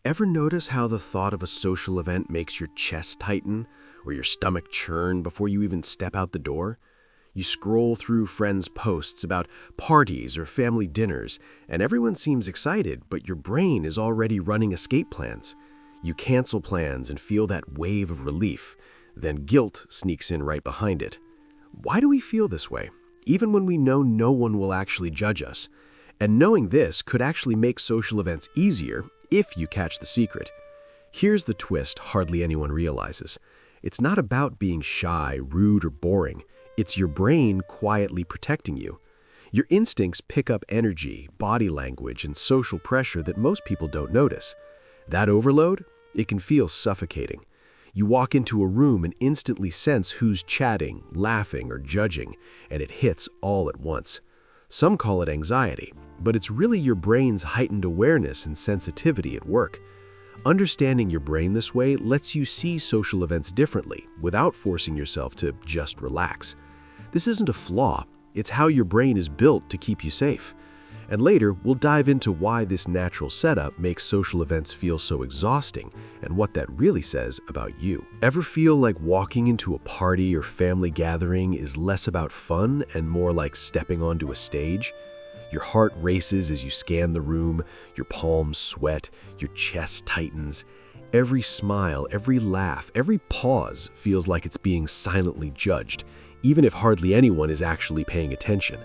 Ever notice how the thought of a social event makes your chest tighten or your stomach churn before you even step out the door? You scroll through friends' posts about parties or family dinners, and everyone seems excited, but your brain is already running escape plans. You cancel plans and feel that wave of relief. Then guilt sneaks in right behind it. Why do we feel this way, even when we know no one will actually judge us? And knowing this could actually make social events easier if you catch the secret. Here's the twist hardly anyone realizes. It's not about being shy, rude, or boring. It's your brain quietly protecting you. Your instincts pick up energy, body language, and social pressure that most people don't notice. That overload, it can feel suffocating. You walk into a room and instantly sense who's chatting, laughing, or judging, and it hits all at once. Some call it anxiety, but it's really your brain's heightened awareness and sensitivity at work. Understanding your brain this way lets you see social events differently without forcing yourself to just relax. This isn't a flaw, it's how your brain is built to keep you safe. And later, we'll dive into why this natural setup makes social events feel so exhausting and what that really says about you. Ever feel like walking into a party or family gathering is less about fun and more like stepping onto a stage? Your heart races as you scan the room, your palms sweat, your chest tightens. Every smile, every laugh, every pause feels like it's being silently judged, even if hardly anyone is actually paying attention.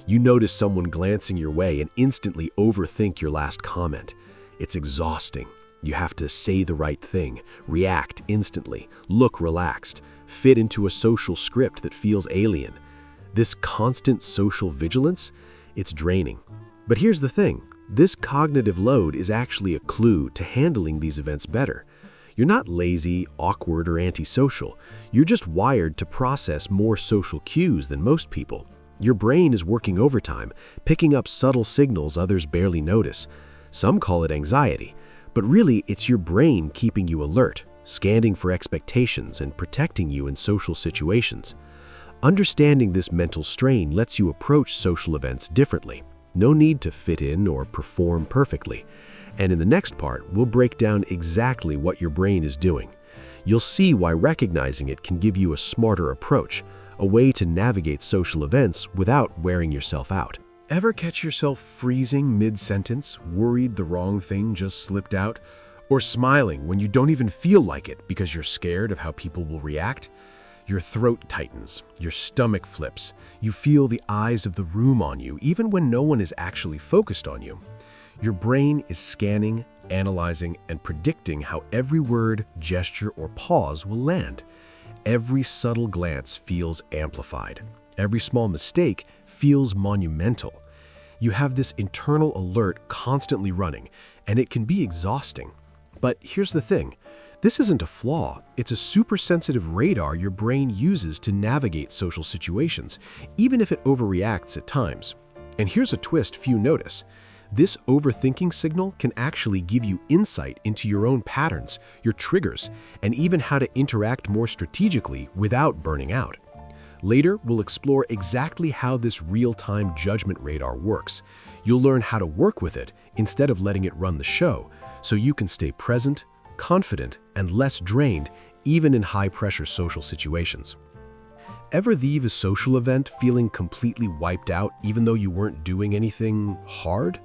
You notice someone glancing your way and instantly overthink your last comment. It's exhausting. You have to say the right thing, react instantly, look relaxed, fit into a social script that feels alien. This constant social vigilance, it's draining. But here's the thing, this cognitive load is actually a clue to handling these events better. You're not lazy, awkward, or antisocial. You're just wired to process more social cues than most people. Your brain is working overtime, picking up subtle signals others barely notice. Some call it anxiety, but really it's your brain keeping you alert, scanning for expectations and protecting you in social situations. Understanding this mental strain lets you approach social events differently. No need to fit in or perform perfectly. And in the next part, we'll break down exactly what your brain is doing. You'll see why recognizing it can give you a smarter approach, a way to navigate social events without wearing yourself out. Ever catch yourself freezing mid-sentence, worried the wrong thing just slipped out? Or smiling when you don't even feel like it because you're scared of how people will react? Your throat tightens, your stomach flips, you feel the eyes of the room on you even when no one is actually focused on you. Your brain is scanning, analyzing, and predicting how every word, gesture, or pause will land. Every subtle glance feels amplified. Every small mistake feels monumental. You have this internal alert constantly running, and it can be exhausting. But here's the thing. This isn't a flaw. It's a super sensitive radar your brain uses to navigate social situations, even if it overreacts at times. And here's a twist few notice. This overthinking signal can actually give you insight into your own patterns, your triggers, and even how to interact more strategically without burning out. Later, we'll explore exactly how this real-time judgment radar works. You'll learn how to work with it instead of letting it run the show, so you can stay present, confident, and less drained even in high-pressure social situations. Ever leave a social event feeling completely wiped out even though you weren't doing anything hard?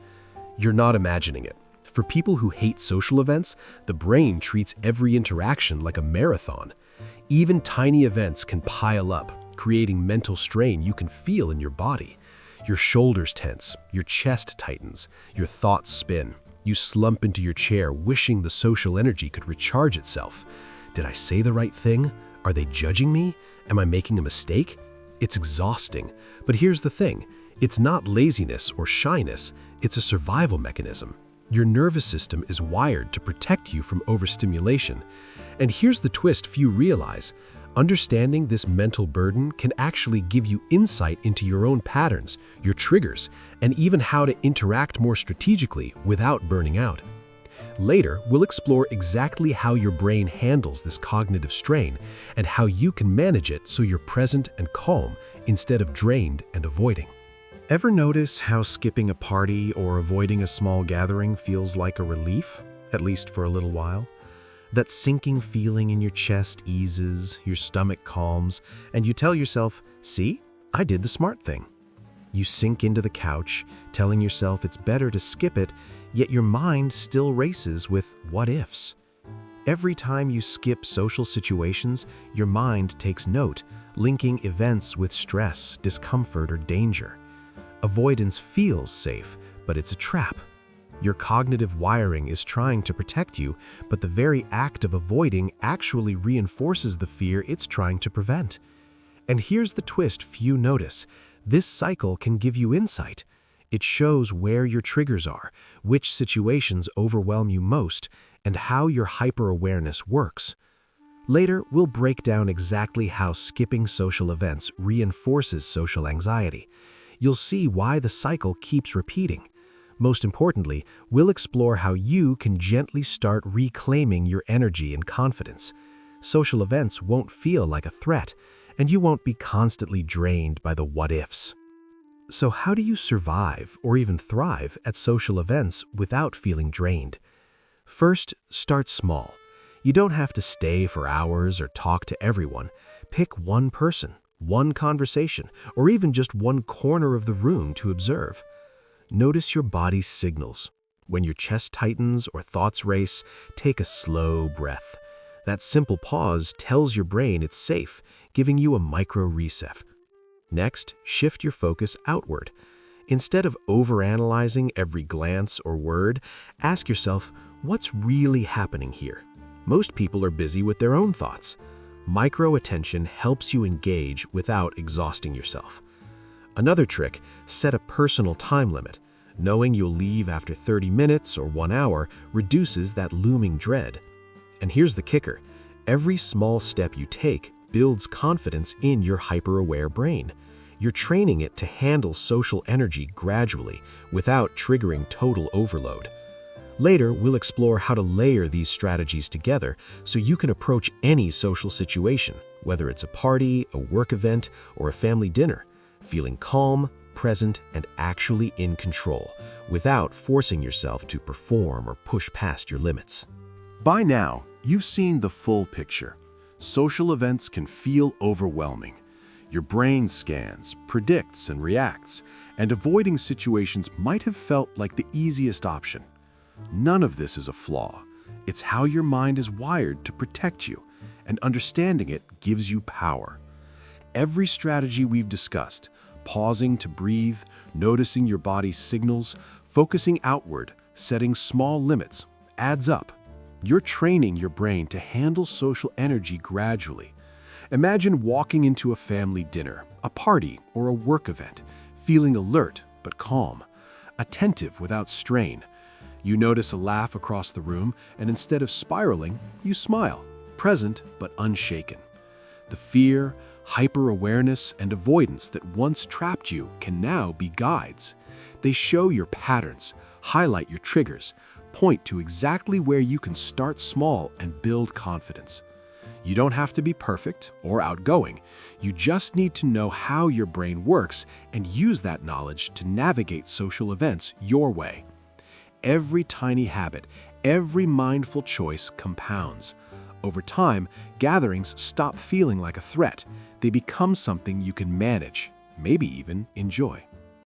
You're not imagining it. For people who hate social events, the brain treats every interaction like a marathon. Even tiny events can pile up, creating mental strain you can feel in your body. Your shoulders tense, your chest tightens, your thoughts spin. You slump into your chair wishing the social energy could recharge itself. Did I say the right thing? Are they judging me? Am I making a mistake? It's exhausting. But here's the thing. It's not laziness or shyness. It's a survival mechanism. Your nervous system is wired to protect you from overstimulation. And here's the twist few realize. Understanding this mental burden can actually give you insight into your own patterns, your triggers, and even how to interact more strategically without burning out. Later, we'll explore exactly how your brain handles this cognitive strain and how you can manage it so you're present and calm instead of drained and avoiding. Ever notice how skipping a party or avoiding a small gathering feels like a relief? at least for a little while. That sinking feeling in your chest eases, your stomach calms, and you tell yourself, "See, I did the smart thing." You sink into the couch, telling yourself it's better to skip it, yet your mind still races with what ifs. Every time you skip social situations, your mind takes note, linking events with stress, discomfort, or danger. Avoidance feels safe, but it's a trap. Your cognitive wiring is trying to protect you, but the very act of avoiding actually reinforces the fear it's trying to prevent. And here's the twist few notice. This cycle can give you insight. It shows where your triggers are, which situations overwhelm you most, and how your hyper-awareness works. Later, we'll break down exactly how skipping social events reinforces social anxiety. You'll see why the cycle keeps repeating. Most importantly, we'll explore how you can gently start reclaiming your energy and confidence. Social events won't feel like a threat, and you won't be constantly drained by the what-ifs. So how do you survive or even thrive at social events without feeling drained? First, start small. You don't have to stay for hours or talk to everyone. Pick one person, one conversation, or even just one corner of the room to observe. Notice your body's signals. When your chest tightens or thoughts race, take a slow breath. That simple pause tells your brain it's safe, giving you a micro reset. Next, shift your focus outward. Instead of overanalyzing every glance or word, ask yourself, what's really happening here? Most people are busy with their own thoughts. Micro attention helps you engage without exhausting yourself. Another trick, set a personal time limit. Knowing you'll leave after 30 minutes or 1 hour reduces that looming dread. And here's the kicker. Every small step you take builds confidence in your hyper-aware brain. You're training it to handle social energy gradually without triggering total overload. Later, we'll explore how to layer these strategies together so you can approach any social situation, whether it's a party, a work event, or a family dinner, feeling calm, present, and actually in control, without forcing yourself to perform or push past your limits. By now, you've seen the full picture. Social events can feel overwhelming. Your brain scans, predicts, and reacts, and avoiding situations might have felt like the easiest option. None of this is a flaw. It's how your mind is wired to protect you, and understanding it gives you power. Every strategy we've discussed, pausing to breathe, noticing your body's signals, focusing outward, setting small limits, adds up. You're training your brain to handle social energy gradually. Imagine walking into a family dinner, a party, or a work event, feeling alert but calm, attentive without strain. You notice a laugh across the room, and instead of spiraling, you smile, present but unshaken. The fear, hyper-awareness, and avoidance that once trapped you can now be guides. They show your patterns, highlight your triggers, point to exactly where you can start small and build confidence. You don't have to be perfect or outgoing. You just need to know how your brain works and use that knowledge to navigate social events your way. Every tiny habit, every mindful choice compounds. Over time, gatherings stop feeling like a threat. They become something you can manage, maybe even enjoy.